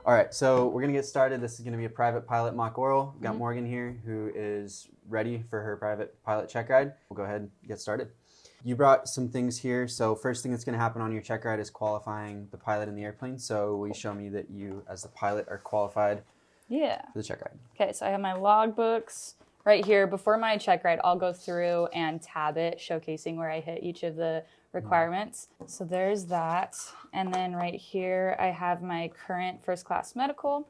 All right, so we're going to get started. This is going to be a private pilot mock oral. We've got Mm-hmm. Morgan here who is ready for her private pilot check ride. We'll go ahead and get started. You brought some things here. So first thing that's going to happen on your check ride is qualifying the pilot in the airplane. So will you show me that you, as the pilot, are qualified Yeah. for the check ride? Okay, so I have my logbooks right here. Before my check ride, I'll go through and tab it, showcasing where I hit each of the requirements. So there's that. And then right here, I have my current first class medical.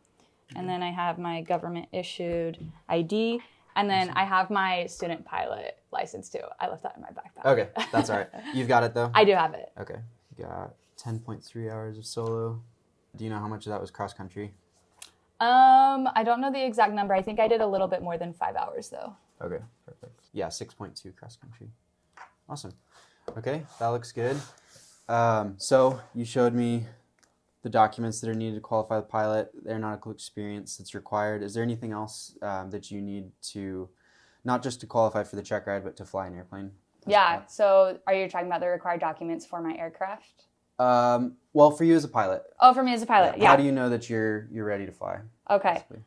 And then I have my government issued ID. And then I have my student pilot license too. I left that in my backpack. Okay, that's all right. You've got it though? I do have it. Okay. You got 10.3 hours of solo. Do you know how much of that was cross country? I don't know the exact number. I think I did a little bit more than 5 hours though. Okay, perfect. Yeah, 6.2 cross country. Awesome. Okay, that looks good. So you showed me the documents that are needed to qualify the pilot, the aeronautical experience that's required. Is there anything else that you need to, not just to qualify for the check ride, but to fly an airplane? Yeah, so are you talking about the required documents for my aircraft? Well, for you as a pilot. Oh, for me as a pilot, yeah. How do you know that you're ready to fly? Okay. Basically?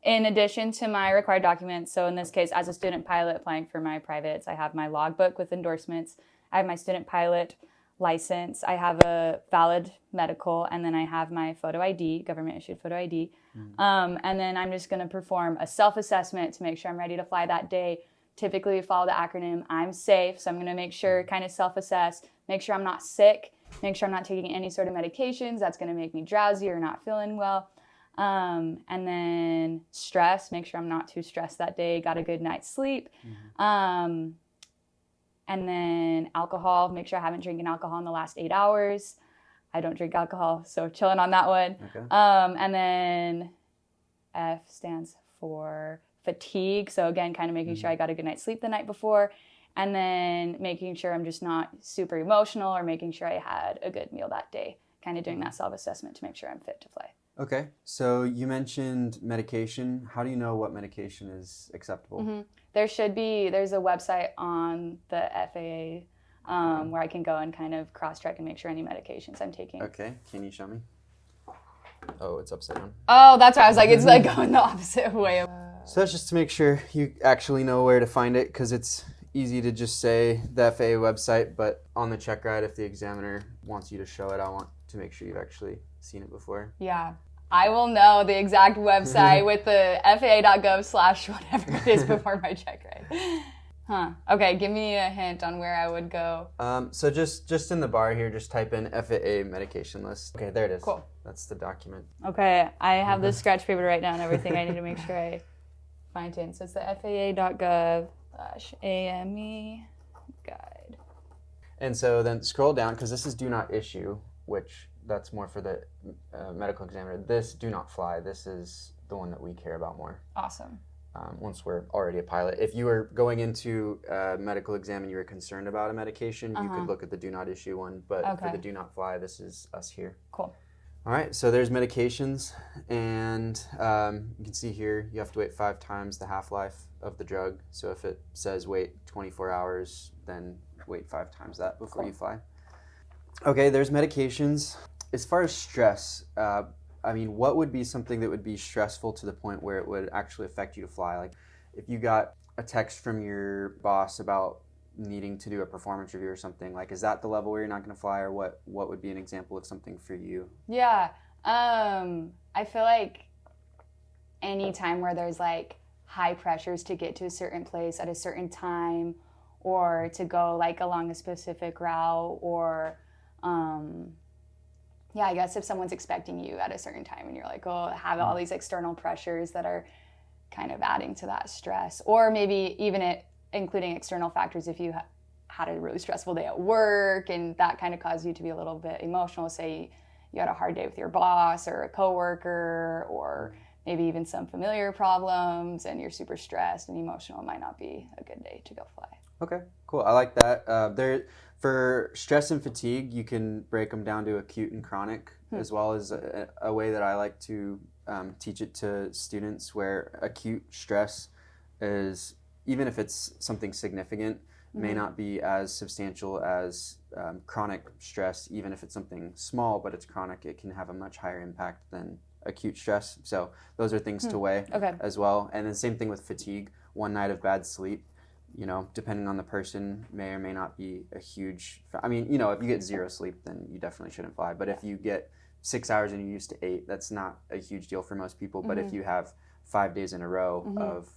In addition to my required documents, so in this case, as a student pilot applying for my privates, I have my logbook with endorsements. I have my student pilot license. I have a valid medical, and then I have my photo ID, government issued photo ID. And then I'm just going to perform a self-assessment to make sure I'm ready to fly that day. Typically, we follow the acronym I'm SAFE, so I'm going to make sure, kind of self-assess, make sure I'm not sick, make sure I'm not taking any sort of medications that's going to make me drowsy or not feeling well. And then stress, make sure I'm not too stressed that day, got a good night's sleep. And then alcohol, make sure I haven't drinking alcohol in the last 8 hours. I don't drink alcohol, so chilling on that one. Okay. And then F stands for fatigue. So again, kind of making sure I got a good night's sleep the night before. And then making sure I'm just not super emotional, or making sure I had a good meal that day. Kind of doing that self-assessment to make sure I'm fit to fly. Okay, so you mentioned medication. How do you know what medication is acceptable? There's a website on the FAA where I can go and kind of cross-check and make sure any medications I'm taking. Okay, can you show me? Oh, it's upside down. Oh, that's why I was like, it's like going the opposite way. So that's just to make sure you actually know where to find it, because it's easy to just say the FAA website, but on the check ride, if the examiner wants you to show it, I want to make sure you've actually seen it before. Yeah. I will know the exact website with the faa.gov/whatever it is before my check ride. Okay, give me a hint on where I would go. So just in the bar here, just type in FAA medication list. Okay, there it is. Cool. That's the document. Okay, I have the scratch paper right now and everything. I need to make sure I find it. So it's the faa.gov/AME guide. And so then scroll down, because this is do not issue, which that's more for the medical examiner. This do not fly. This is the one that we care about more. Awesome. Once we're already a pilot. If you were going into a medical exam and you were concerned about a medication, you could look at the do not issue one. But for the do not fly, this is us here. Cool. All right, so there's medications. And you can see here, you have to wait 5 times the half-life of the drug. So if it says wait 24 hours, then wait 5 times that before you fly. Okay, there's medications. As far as stress, I mean, what would be something that would be stressful to the point where it would actually affect you to fly? Like if you got a text from your boss about needing to do a performance review or something, like is that the level where you're not going to fly, or what would be an example of something for you? Yeah, I feel like any time where there's like high pressures to get to a certain place at a certain time, or to go like along a specific route, or yeah, I guess if someone's expecting you at a certain time and you're like, oh, have all these external pressures that are kind of adding to that stress, or maybe even including external factors, if you had a really stressful day at work and that kind of caused you to be a little bit emotional, say you had a hard day with your boss or a coworker, or maybe even some familiar problems and you're super stressed and emotional, it might not be a good day to go fly. Okay, cool. I like that. For stress and fatigue, you can break them down to acute and chronic, as well as a way that I like to teach it to students, where acute stress is, even if it's something significant, may not be as substantial as chronic stress. Even if it's something small but it's chronic, it can have a much higher impact than acute stress. So those are things to weigh as well. And the same thing with fatigue. One night of bad sleep, you know, depending on the person, may or may not be a huge, I mean, you know, if you get 0 sleep, then you definitely shouldn't fly. But if you get 6 hours and you're used to 8, that's not a huge deal for most people. But if you have 5 days in a row of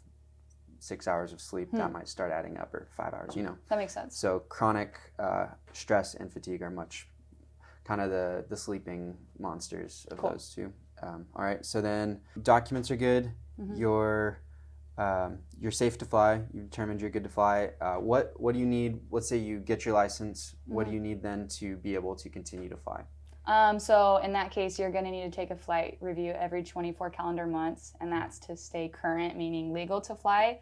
6 hours of sleep, that might start adding up, or 5 hours, you know. That makes sense. So chronic stress and fatigue are much kind of the sleeping monsters of those two. All right, so then documents are good. You're safe to fly. You determined you're good to fly. What do you need? Let's say you get your license. What do you need then to be able to continue to fly? So in that case, you're going to need to take a flight review every 24 calendar months, and that's to stay current, meaning legal to fly.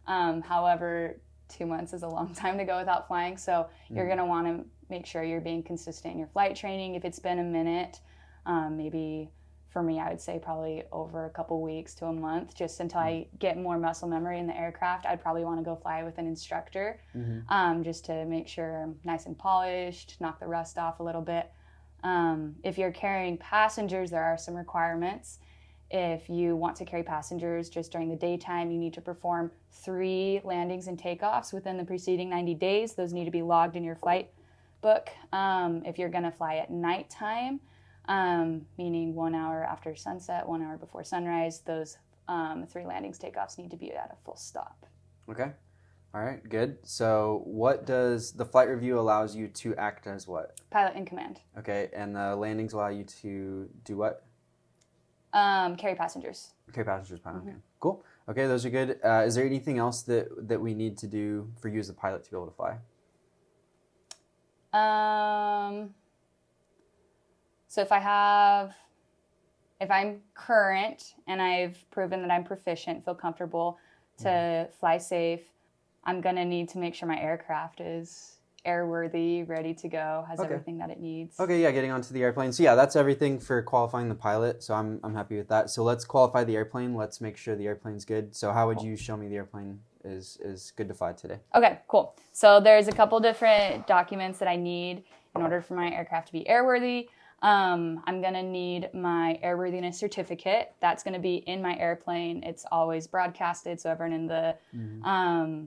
However, 2 months is a long time to go without flying, so you're going to want to make sure you're being consistent in your flight training. If it's been a minute, maybe for me, I would say probably over a couple weeks to a month, just until I get more muscle memory in the aircraft. I'd probably want to go fly with an instructor, just to make sure I'm nice and polished, knock the rust off a little bit. If you're carrying passengers, there are some requirements. If you want to carry passengers just during the daytime, you need to perform 3 landings and takeoffs within the preceding 90 days. Those need to be logged in your flight book. If you're going to fly at nighttime, meaning 1 hour after sunset, 1 hour before sunrise, those 3 landings, takeoffs need to be at a full stop. Okay. All right, good. So what does the flight review allows you to act as what? Pilot in command. Okay, and the landings allow you to do what? Carry passengers. Carry passengers, pilot. Okay, cool. Okay, those are good. Is there anything else that we need to do for you as a pilot to be able to fly? So if I'm current and I've proven that I'm proficient, feel comfortable to fly safe, I'm going to need to make sure my aircraft is airworthy, ready to go, has everything that it needs. Okay, yeah, getting onto the airplane. So yeah, that's everything for qualifying the pilot. So I'm happy with that. So let's qualify the airplane. Let's make sure the airplane's good. So how would you show me the airplane is good to fly today? Okay, cool. So there's a couple different documents that I need in order for my aircraft to be airworthy. I'm going to need my airworthiness certificate. That's going to be in my airplane. It's always broadcasted so everyone in the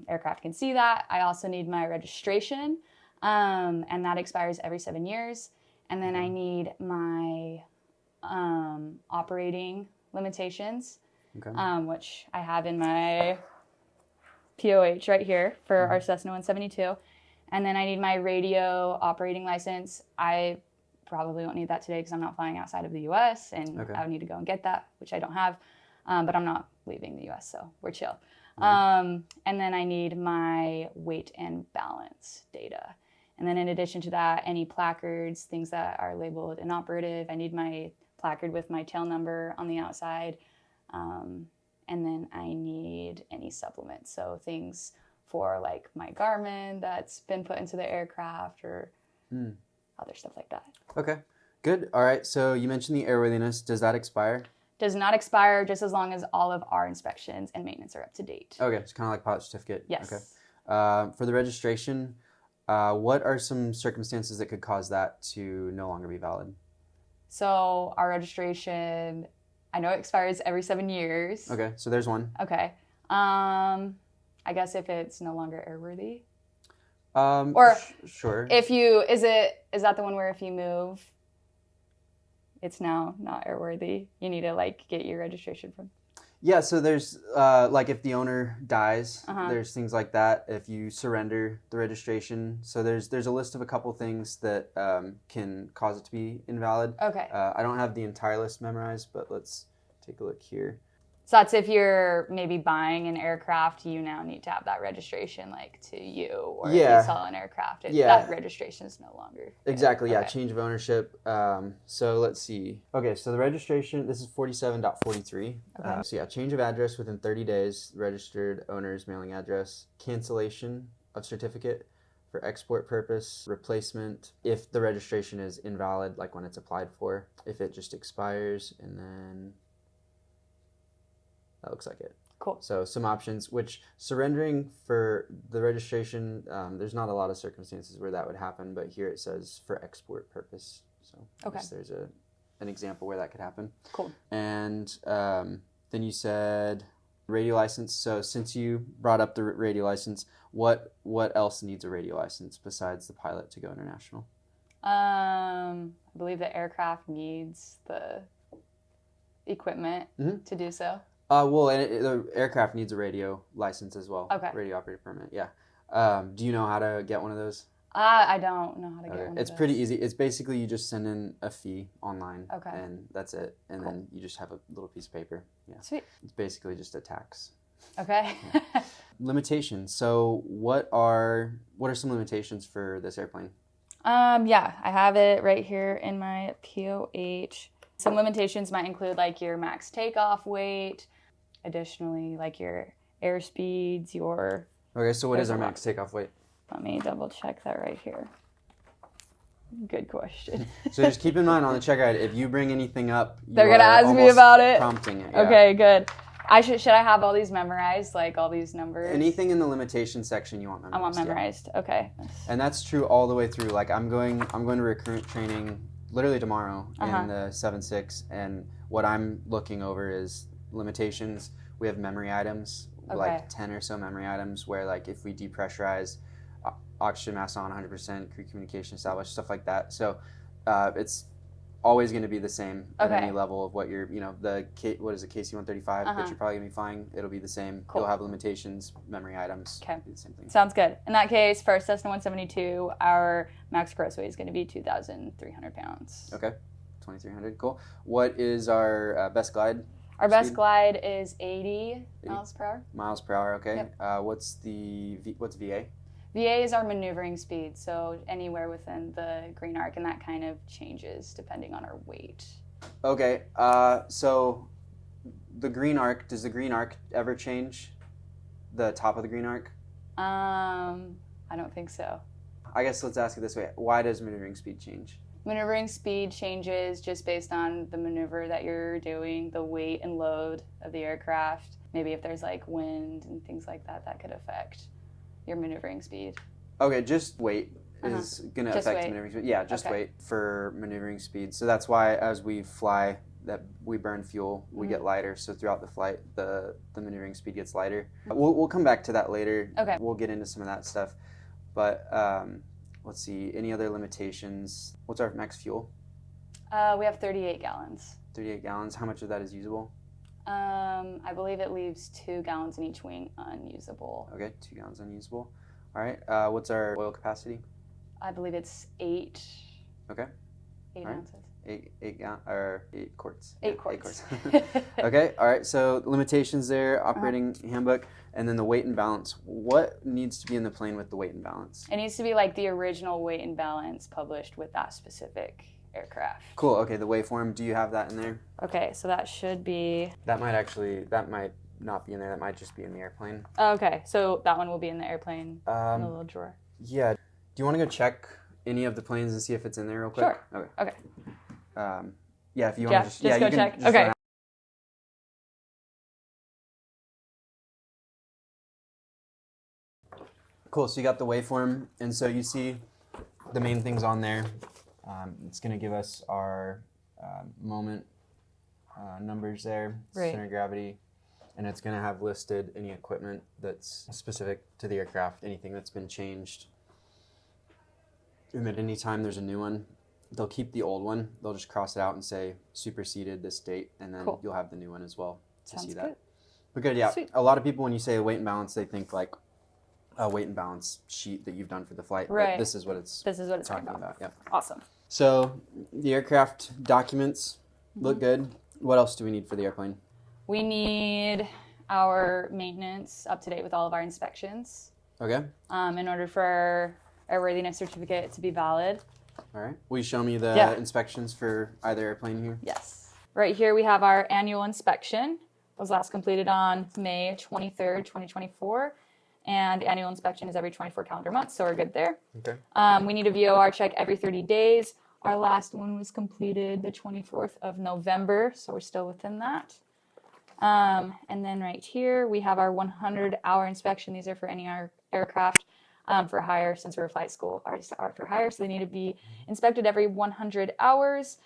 aircraft can see that. I also need my registration, and that expires every 7 years. And then I need my operating limitations, which I have in my POH right here for our Cessna 172. And then I need my radio operating license. I probably won't need that today because I'm not flying outside of the U.S. and I would need to go and get that, which I don't have. But I'm not leaving the U.S., so we're chill. And then I need my weight and balance data. And then in addition to that, any placards, things that are labeled inoperative. I need my placard with my tail number on the outside. And then I need any supplements, so things for like my Garmin that's been put into the aircraft or other stuff like that. Okay, good. All right, so you mentioned the airworthiness. Does that expire? Does not expire, just as long as all of our inspections and maintenance are up to date. Okay, it's kind of like pilot certificate. Yes. Okay. For the registration, what are some circumstances that could cause that to no longer be valid? So our registration, I know it expires every 7 years. Okay, so there's one. Okay. I guess if it's no longer airworthy. Sure. If you, is that the one where if you move, it's now not airworthy? You need to like get your registration from. Yeah, so there's like if the owner dies, there's things like that. If you surrender the registration, so there's a list of a couple things that can cause it to be invalid. Okay. I don't have the entire list memorized, but let's take a look here. So that's if you're maybe buying an aircraft, you now need to have that registration like to you, or if you sell an aircraft, that registration is no longer. Exactly, yeah, change of ownership. So let's see. Okay, so the registration, this is 47.43. Okay. So yeah, change of address within 30 days, registered owner's mailing address, cancellation of certificate for export purpose, replacement if the registration is invalid, like when it's applied for, if it just expires, and then... that looks like it. Cool. So some options, which surrendering for the registration, there's not a lot of circumstances where that would happen, but here it says for export purpose. So I guess there's an example where that could happen. Cool. And then you said radio license. So since you brought up the radio license, what else needs a radio license besides the pilot to go international? I believe the aircraft needs the equipment to do so. Well, and the aircraft needs a radio license as well. Okay. Radio operator permit, yeah. Do you know how to get one of those? I don't know how to get one of It's those. pretty easy. It's basically you just send in a fee online, Okay. and that's it. And then you just have a little piece of paper. Yeah. Sweet. It's basically just a tax. Okay. Limitations. So what are some limitations for this airplane? Yeah, I have it right here in my POH. Some limitations might include like your max takeoff weight, additionally like your airspeeds, your... Okay, so what is our max takeoff weight? Let me double check that right here. Good question. So just keep in mind on the check ride, if you bring anything up, They're going to ask me about it. Prompting it. Yeah. Okay, good. Should I have all these memorized, like all these numbers? Anything in the limitation section you want memorized. I want memorized. Yeah. Okay. And that's true all the way through. Like I'm going to recruit training literally tomorrow in the 7.6, and what I'm looking over is limitations. We have memory items, like 10 or so memory items where like if we depressurize, oxygen mask on 100%, crew communication established, stuff like that. So it's always going to be the same at any level of what you're, what is it, KC-135 that you're probably going to be flying. It'll be the same. Cool. You'll have limitations, memory items. Okay. The same thing. Sounds good. In that case, for Cessna 172, our max gross weight is going to be 2,300 pounds. Okay. 2,300. Cool. What is our best glide? Our best glide is 80 miles per hour. Miles per hour, okay. Yep. What's VA? VA is our maneuvering speed, so anywhere within the green arc, and that kind of changes depending on our weight. Okay, so the green arc, does the green arc ever change? The top of the green arc? I don't think so. I guess let's ask it this way. Why does maneuvering speed change? Maneuvering speed changes just based on the maneuver that you're doing, the weight and load of the aircraft. Maybe if there's like wind and things like that, that could affect your maneuvering speed. Okay, just weight is going to affect maneuvering speed. Yeah, just weight for maneuvering speed. So that's why as we fly, that we burn fuel, we get lighter. So throughout the flight, the maneuvering speed gets lighter. We'll come back to that later. Okay. We'll get into some of that stuff. But let's see, any other limitations? What's our max fuel? We have 38 gallons. 38 gallons. How much of that is usable? I believe it leaves 2 gallons in each wing unusable. Okay, 2 gallons unusable. All right. What's our oil capacity? I believe it's 8. Okay. 8 ounces. 8 quarts. 8 quarts. 8 quarts. Okay. All right. So limitations there, operating handbook, and then the weight and balance. What needs to be in the plane with the weight and balance? It needs to be like the original weight and balance published with that specific aircraft. Cool. Okay. The waveform. Do you have that in there? Okay. So that should be. That might not be in there. That might just be in the airplane. Okay. So that one will be in the airplane in the little drawer. Yeah. Do you want to go check any of the planes and see if it's in there real quick? Sure. Okay. Yeah, if you Yeah, want to just go you can check. just Okay. run out. Cool. So you got the waveform, and so you see the main things on there. It's going to give us our moment numbers there, center of gravity, and it's going to have listed any equipment that's specific to the aircraft, anything that's been changed. And at any time there's a new one, they'll keep the old one. They'll just cross it out and say superseded this date, and then you'll have the new one as well to see that. Good. But good, yeah. Sweet. A lot of people, when you say weight and balance, they think like a weight and balance sheet that you've done for the flight. Right. But this is what it's talking about. Yeah. Awesome. So the aircraft documents look good. What else do we need for the airplane? We need our maintenance up to date with all of our inspections. Okay. In order for our airworthiness certificate to be valid. All right. Will you show me the inspections for either airplane here? Yes. Right here we have our annual inspection. It was last completed on May 23rd, 2024. And annual inspection is every 24 calendar months, so we're good there. Okay. We need a VOR check every 30 days. Our last one was completed the 24th of November, so we're still within that. And then right here, we have our 100-hour inspection. These are for any aircraft for hire, since we're a flight school, are for hire, so they need to be inspected every 100 hours.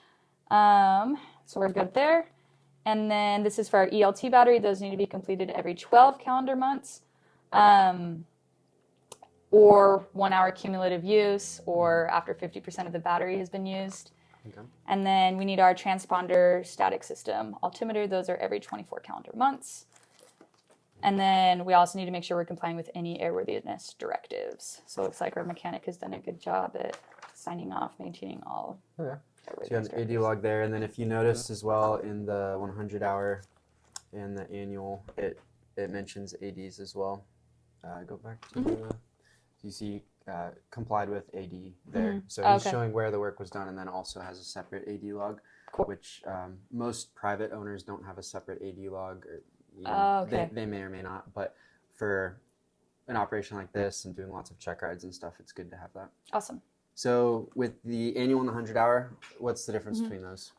So we're good there. And then this is for our ELT battery. Those need to be completed every 12 calendar months, or 1 hour cumulative use, or after 50% of the battery has been used. Okay. And then we need our transponder static system altimeter. Those are every 24 calendar months. And then we also need to make sure we're complying with any airworthiness directives. So it looks like our mechanic has done a good job at signing off, maintaining all. Okay. So you have an AD log there, and then if you notice as well in the 100-hour and the annual, it mentions ADs as well. Go back to you see complied with AD there. So he's showing where the work was done, and then also has a separate AD log, which most private owners don't have a separate AD log. Or, they may or may not, but for an operation like this and doing lots of check rides and stuff, it's good to have that. Awesome. So with the annual and the 100-hour, what's the difference between those?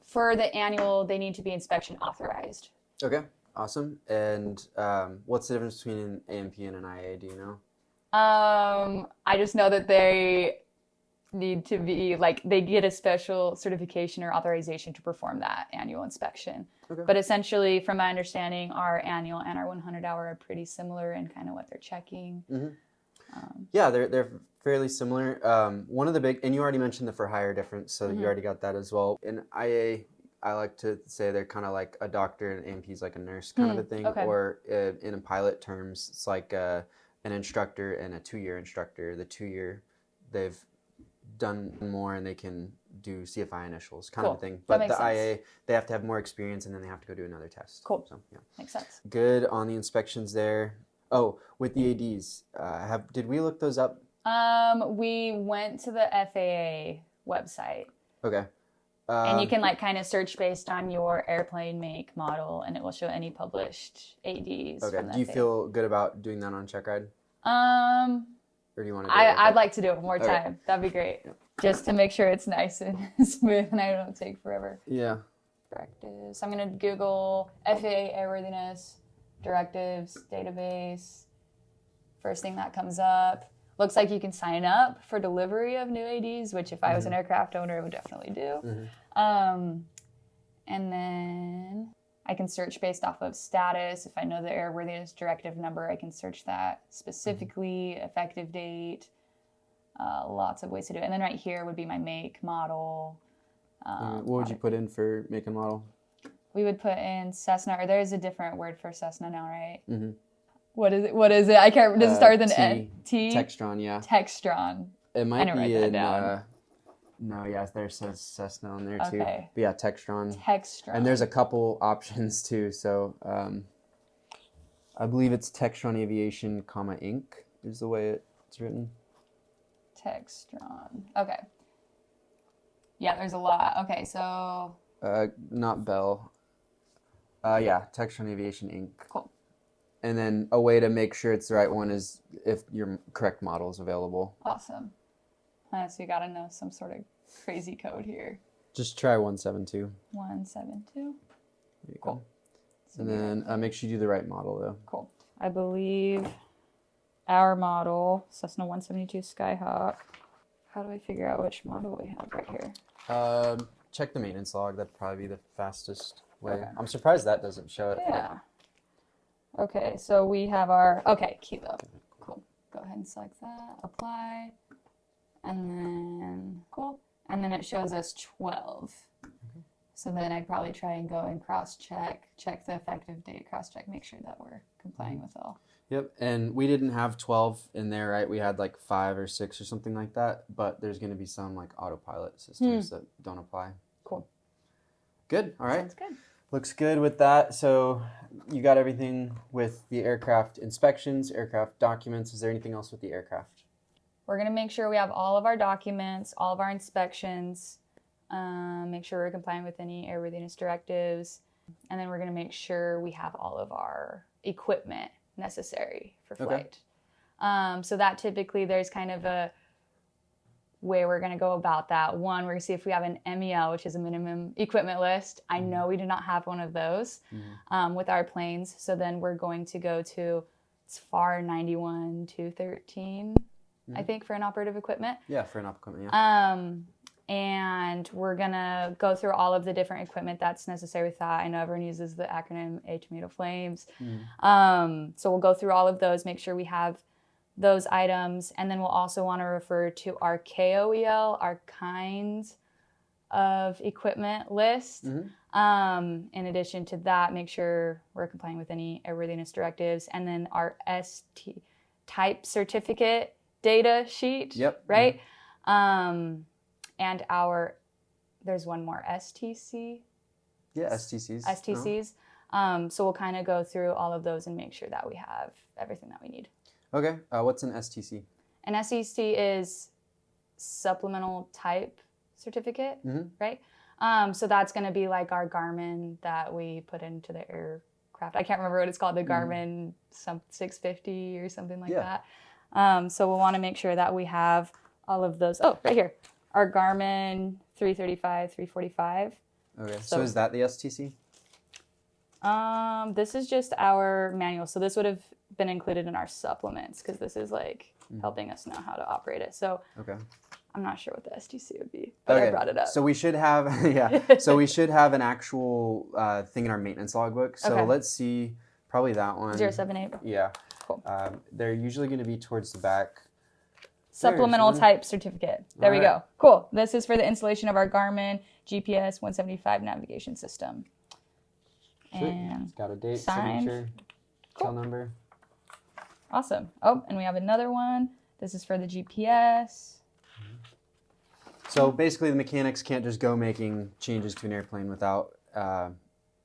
For the annual, they need to be inspection authorized. Okay, awesome. And what's the difference between an AMP and an IA, do you know? I just know that they need to be, like, they get a special certification or authorization to perform that annual inspection. Okay. But essentially, from my understanding, our annual and our 100-hour are pretty similar in kind of what they're checking. Yeah, they're fairly similar. One of the big, and you already mentioned the for hire difference, so you already got that as well. In IA, I like to say they're kind of like a doctor, and AMP is like a nurse kind of a thing. Okay. Or in a pilot terms, it's like an instructor and a 2-year instructor. The 2-year, they've done more and they can do CFI initials kind of a thing. But the IA, they have to have more experience, and then they have to go do another test. Cool. So, yeah. Makes sense. Good on the inspections there. Oh, with the ADs, did we look those up? We went to the FAA website. Okay. And you can like kind of search based on your airplane make model, and it will show any published ADs. Okay. From the Do you FAA. feel good about doing that on check ride? Or do you want to? I'd like to do it one more time. That'd be great. Yep. Just to make sure it's nice and smooth, and I don't take forever. Yeah. Directives. I'm gonna Google FAA airworthiness directives database. First thing that comes up. Looks like you can sign up for delivery of new ADs, which if I was an aircraft owner, I would definitely do. And then I can search based off of status. If I know the airworthiness directive number, I can search that specifically, effective date, lots of ways to do it. And then right here would be my make, model. What would you put in for make and model? We would put in Cessna, or there's a different word for Cessna now, right? What is it? I can't. Does it start with an T? Textron, yeah. Textron. It might be in. No, yeah, there says Cessna on there too. Okay. But yeah, Textron. Textron. And there's a couple options too. So I believe it's Textron Aviation, Inc. is the way it's written. Textron. Okay. Yeah, there's a lot. Okay, so. Not Bell. Yeah, Textron Aviation, Inc. Cool. And then a way to make sure it's the right one is if your correct model is available. Awesome. So you got to know some sort of crazy code here. Just try 172. 172. There you go. And then make sure you do the right model, though. Cool. I believe our model, Cessna 172 Skyhawk. How do I figure out which model we have right here? Check the maintenance log. That'd probably be the fastest way. Okay. I'm surprised that doesn't show it. Yeah. Okay, so we have our, kilo. Cool. Go ahead and select that, apply, and then, cool. And then it shows us 12. So then I'd probably try and go and cross-check, check the effective date, cross-check, make sure that we're complying with all. Yep, and we didn't have 12 in there, right? We had like 5 or 6 or something like that, but there's going to be some like autopilot systems that don't apply. Cool. Good, all right. Sounds good. Looks good with that. So you got everything with the aircraft inspections, aircraft documents. Is there anything else with the aircraft? We're going to make sure we have all of our documents, all of our inspections, make sure we're complying with any airworthiness directives, and then we're going to make sure we have all of our equipment necessary for flight. So that typically there's kind of way we're going to go about that. One, we're going to see if we have an MEL, which is a minimum equipment list. I know we do not have one of those with our planes. So then we're going to go to FAR 91 to 13, I think, for inoperative equipment. Yeah, for inop equipment, yeah. And we're going to go through all of the different equipment that's necessary with that. I know everyone uses the acronym A Tomato Flames. So we'll go through all of those, make sure we have those items, and then we'll also want to refer to our KOEL, our kinds of equipment list. In addition to that, make sure we're complying with any airworthiness directives, and then our ST type certificate data sheet, right? And there's one more, STC. Yeah, STCs. STCs. So we'll kind of go through all of those and make sure that we have everything that we need. Okay, what's an STC? An STC is supplemental type certificate, right? So that's going to be like our Garmin that we put into the aircraft. I can't remember what it's called, the Garmin 650 or something like that. So we'll want to make sure that we have all of those. Oh, right here. Our Garmin 335, 345. Okay, so is that the STC? This is just our manual. So this would have been included in our supplements because this is like helping us know how to operate it. So I'm not sure what the STC would be, but I brought it up. So we should have, so we should have an actual thing in our maintenance logbook. So let's see, probably that one. 078. Yeah. Cool. They're usually going to be towards the back. Supplemental type certificate. There we go. Cool. This is for the installation of our Garmin GPS 175 navigation system. And it's got a date, signed. signature, tail number. Awesome. Oh, and we have another one. This is for the GPS. So basically, the mechanics can't just go making changes to an airplane without.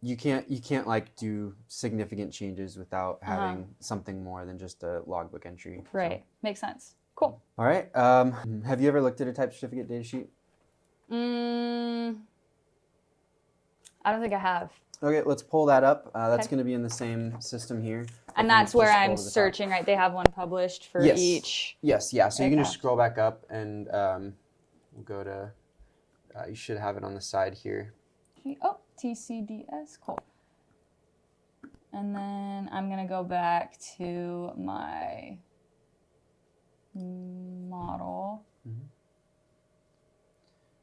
You can't like do significant changes without having something more than just a logbook entry. Right. So. Makes sense. Cool. All right. Have you ever looked at a type certificate data sheet? I don't think I have. Okay, let's pull that up. That's going to be in the same system here. And that's where I'm searching, right? They have one published for each. Yes, yeah. So you can just scroll back up and we'll go to, you should have it on the side here. Oh, TCDS, cool. And then I'm going to go back to my model.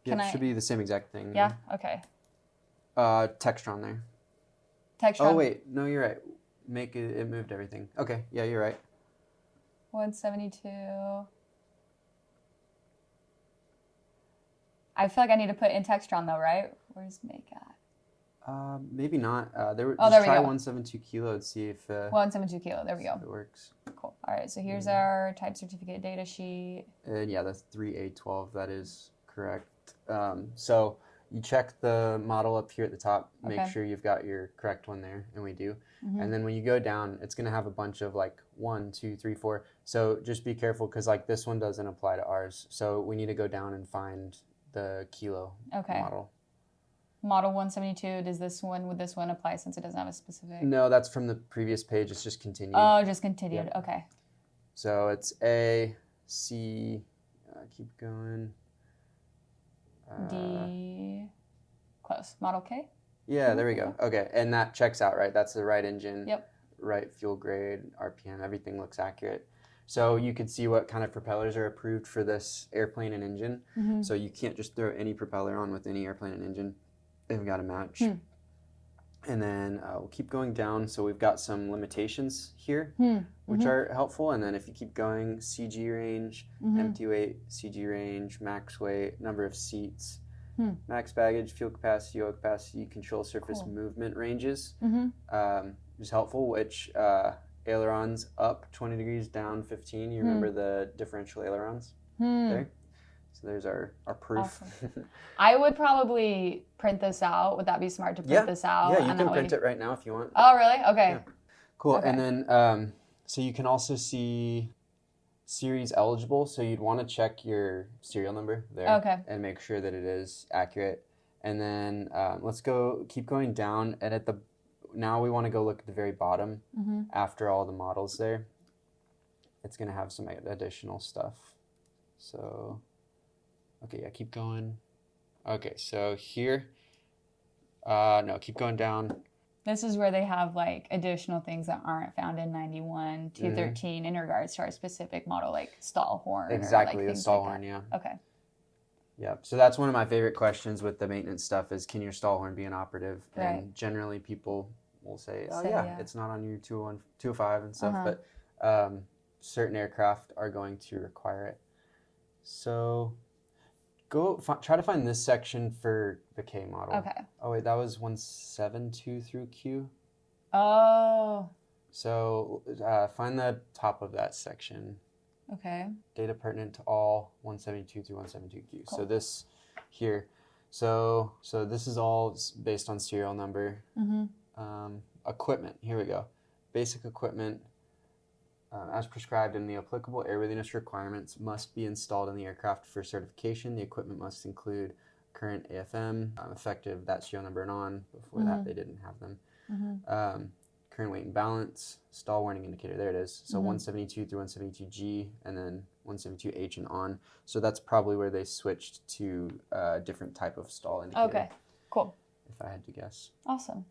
Yeah, it should be the same exact thing. Yeah, okay. Textron there. Textron. Oh, wait. No, you're right. It moved everything. Okay, yeah, you're right. 172. I feel like I need to put in Textron though, right? Where's make at? Maybe not. There we try go. 172 kilo and see if 172 kilo. There we go. If it works. Cool. All right. So here's our type certificate data sheet. Yeah, that's 3A12. That is correct. So you check the model up here at the top. Make sure you've got your correct one there, and we do. And then when you go down, it's going to have a bunch of like 1, 2, 3, 4. So just be careful because like this one doesn't apply to ours. So we need to go down and find the kilo model. Model 172, would this one apply since it doesn't have a specific? No, that's from the previous page. It's just continued. Oh, just continued. Yep. Okay. So it's A, C, keep going. D, close. Model K? Yeah, there we go. Okay, and that checks out, right? That's the right engine, yep. Right fuel grade, RPM, everything looks accurate. So you could see what kind of propellers are approved for this airplane and engine. So you can't just throw any propeller on with any airplane and engine. They've got to match. And then we'll keep going down. So we've got some limitations here, which are helpful. And then if you keep going, CG range, empty weight, CG range, max weight, number of seats, max baggage, fuel capacity, oil capacity, control surface movement ranges, is helpful, which ailerons up 20 degrees, down 15. You remember the differential ailerons there? So there's our proof. Awesome. I would probably print this out. Would that be smart to print this out? Yeah, you can print it right now if you want. Oh, really? Okay. Yeah. Cool. Okay. And then, so you can also see series eligible. So you'd want to check your serial number there and make sure that it is accurate. And then let's keep going down. And now we want to go look at the very bottom after all the models there. It's going to have some additional stuff. So Okay, yeah, keep going. Okay, so here, no, keep going down. This is where they have like additional things that aren't found in 91, 213 in regards to our specific model, like stall horn. Exactly, or like the stall like horn, yeah. Okay. Yeah, so that's one of my favorite questions with the maintenance stuff is, can your stall horn be inoperative? Right. And generally people will say, oh Say, yeah, yeah. it's not on your 201, 205 and stuff, Uh-huh. but certain aircraft are going to require it. So try to find this section for the K model. Okay. Oh wait, that was 172 through Q. Oh. So find the top of that section. Okay. Data pertinent to all 172 through 172Q. Cool. So this here. So this is all based on serial number. Equipment. Here we go. Basic equipment, as prescribed in the applicable airworthiness requirements, must be installed in the aircraft for certification. The equipment must include current AFM, effective that serial number and on. Before that, they didn't have them. Current weight and balance, stall warning indicator. There it is. So 172 through 172G, and then 172H and on. So that's probably where they switched to a different type of stall indicator. Okay. Cool. If I had to guess. Awesome.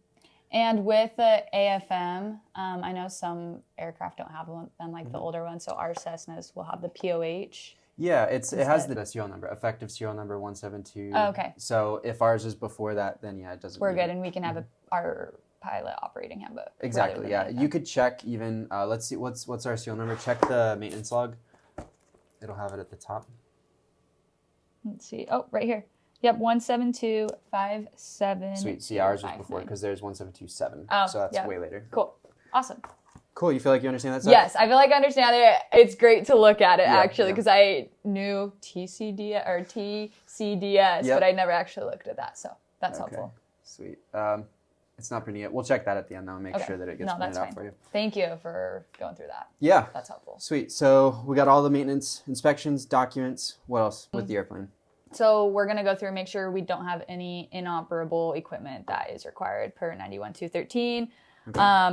And with the AFM, I know some aircraft don't have one, then like the older ones. So our Cessnas will have the POH. Yeah, it has the serial number, effective serial number 172. Oh, okay. So if ours is before that, then yeah, it doesn't. We're good, and we can have our pilot operating handbook. Exactly. Yeah, you could check even. Let's see, what's our serial number? Check the maintenance log. It'll have it at the top. Let's see. Oh, right here. Yep, 17257. Sweet. See, ours was before because there's 1727. Oh, so that's yep. way later. Cool. Awesome. Cool. You feel like you understand that stuff? Yes, I feel like I understand it. It's great to look at it actually yeah. because I knew TCDS or TCDS, but I never actually looked at that. So that's helpful. Sweet. It's not printing yet. We'll check that at the end though and make sure that it gets printed out for you. Thank you for going through that. Yeah. That's helpful. Sweet. So we got all the maintenance, inspections, documents. What else with the airplane? So we're going to go through and make sure we don't have any inoperable equipment that is required per 91-213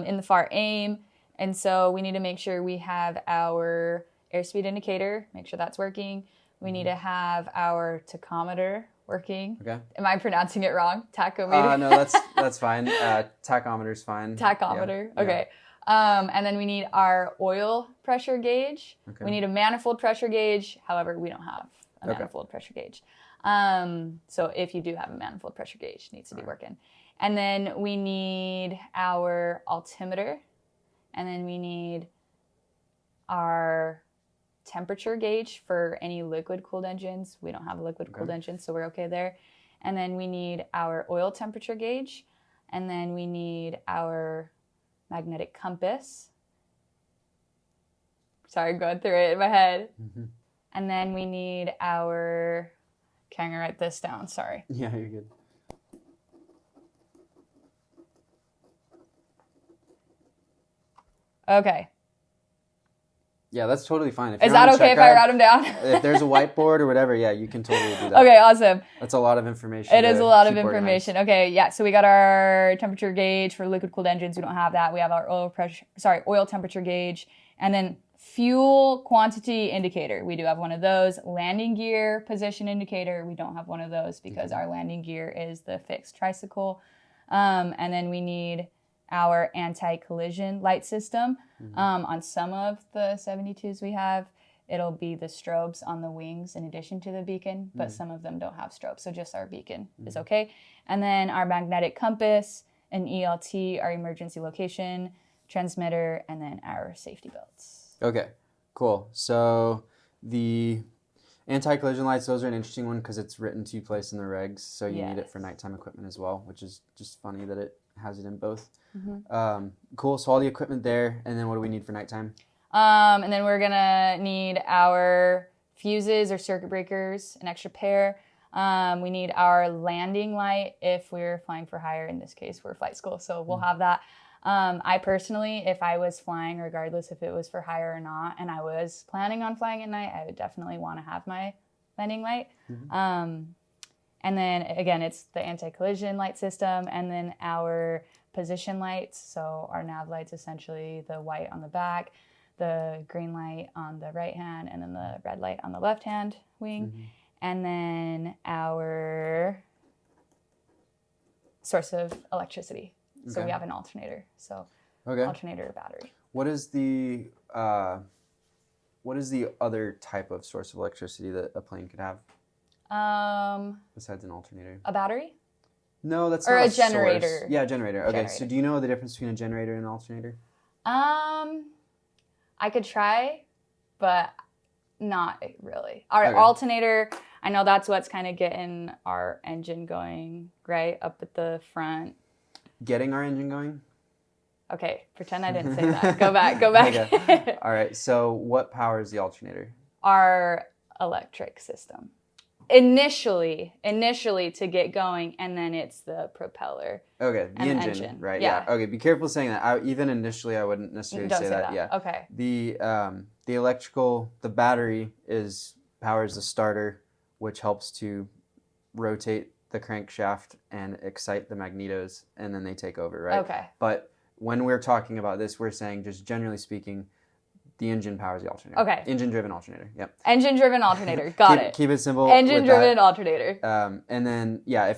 in the FAR AIM. And so we need to make sure we have our airspeed indicator, make sure that's working. We need to have our tachometer working. Okay. Am I pronouncing it wrong? Tachometer? No, that's fine. Tachometer's fine. Tachometer. Yeah. Okay. And then we need our oil pressure gauge. Okay. We need a manifold pressure gauge. However, we don't have a manifold pressure gauge. So if you do have a manifold pressure gauge, it needs to be working. And then we need our altimeter. And then we need our temperature gauge for any liquid-cooled engines. We don't have a liquid-cooled engine, so we're okay there. And then we need our oil temperature gauge. And then we need our magnetic compass. Sorry, I'm going through it in my head. And then we need our... Okay, I'm going to write this down. Sorry. Yeah, you're good. Okay. Yeah, that's totally fine. Is that okay if I write them down? If there's a whiteboard or whatever, yeah, you can totally do that. Okay, awesome. That's a lot of information. It is a lot of information. Okay, yeah, so we got our temperature gauge for liquid-cooled engines. We don't have that. We have our oil temperature gauge. And then fuel quantity indicator. We do have one of those. Landing gear position indicator. We don't have one of those because our landing gear is the fixed tricycle. And then we need our anti-collision light system. On some of the 72s we have, it'll be the strobes on the wings in addition to the beacon, but some of them don't have strobes, so just our beacon is okay. And then our magnetic compass, an ELT, our emergency location, transmitter, and then our safety belts. Okay, cool. So the anti-collision lights, those are an interesting one because it's written to place in the regs, so you need it for nighttime equipment as well, which is just funny that it has it in both. Cool, so all the equipment there, and then what do we need for nighttime? And then we're gonna need our fuses or circuit breakers, an extra pair. We need our landing light if we're flying for hire. In this case, we're flight school, so we'll have that. I personally, if I was flying, regardless if it was for hire or not, and I was planning on flying at night, I would definitely want to have my landing light. And then, again, it's the anti-collision light system, and then our position lights. So our nav lights, essentially the white on the back, the green light on the right hand, and then the red light on the left hand wing. and then our source of electricity. So Okay. we have an alternator. So Okay. alternator battery. What is the other type of source of electricity that a plane could have besides an alternator? A battery? No, that's Or not a generator. Source. Yeah, generator. Okay, Generator. so do you know the difference between a generator and an alternator? I could try, but not really. Our Okay. alternator, I know that's what's kind of getting our engine going, right? Up at the front. Getting our engine going? Okay, pretend I didn't say that. Go back. Okay. All right, so what powers the alternator? Our electric system. Initially to get going, and then it's the propeller. Okay, the And engine, right? Yeah. Okay, be careful saying that. Even initially, I wouldn't necessarily Don't say that. Yeah. Okay. The electrical, the battery powers the starter, which helps to rotate the crankshaft and excite the magnetos, and then they take over, right? Okay. But when we're talking about this, we're saying just generally speaking, the engine powers the alternator. Okay. Engine-driven alternator. Yep. Engine-driven alternator. Got it. Keep it simple. Engine-driven alternator. And then, yeah,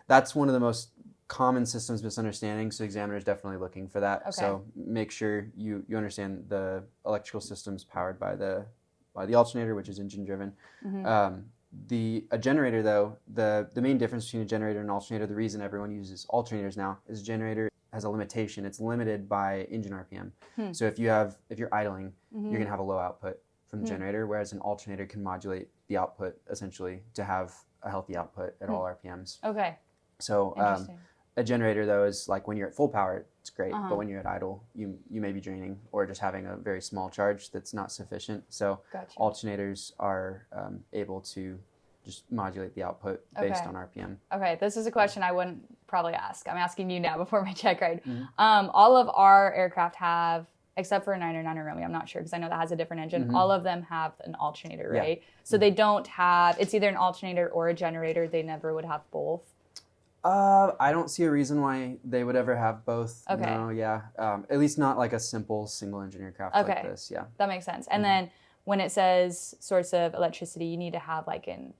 that's one of the most common systems misunderstandings, so examiners definitely looking for that. Okay. So make sure you understand the electrical systems powered by the alternator, which is engine-driven. Mm-hmm. A generator, though, the main difference between a generator and an alternator, the reason everyone uses alternators now is a generator has a limitation. It's limited by engine RPM. So if you're idling, you're going to have a low output from the generator, whereas an alternator can modulate the output essentially to have a healthy output at all RPMs. Okay. So a generator, though, is like when you're at full power, it's great. Uh-huh. But when you're at idle, you may be draining or just having a very small charge that's not sufficient. So Gotcha. alternators are able to just modulate the output based on RPM. Okay, this is a question I wouldn't probably ask. I'm asking you now before my check ride. Mm-hmm. All of our aircraft have, except for a 909 Romeo, I'm not sure because I know that has a different engine. Mm-hmm. All of them have an alternator, Yeah. right? So they don't have, it's either an alternator or a generator. They never would have both. I don't see a reason why they would ever have both. Okay. No, yeah. At least not like a simple single engine aircraft like this. Yeah. That makes sense. And then when it says source of electricity, you need to have like an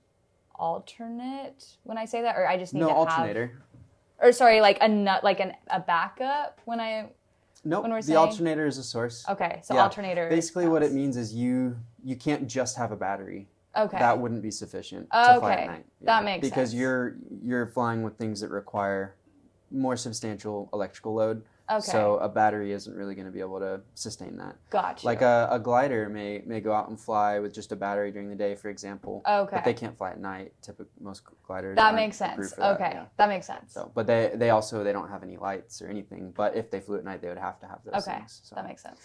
alternate when I say that, or I just need to alternator. have, or sorry, like a backup when Nope. when we're the saying alternator is a source. Okay, so Yeah. alternator. Basically, what it means is you can't just have a battery. Okay. That wouldn't be sufficient to fly at night. That makes sense. Because you're flying with things that require more substantial electrical load. Okay. So a battery isn't really going to be able to sustain that. Gotcha. Like a glider may go out and fly with just a battery during the day, for example. Okay. But they can't fly at night. Most gliders. That aren't makes approved sense. for that, Okay. yeah. That makes sense. So, but they don't have any lights or anything. But if they flew at night, they would have to have those Okay. things. So. That makes sense.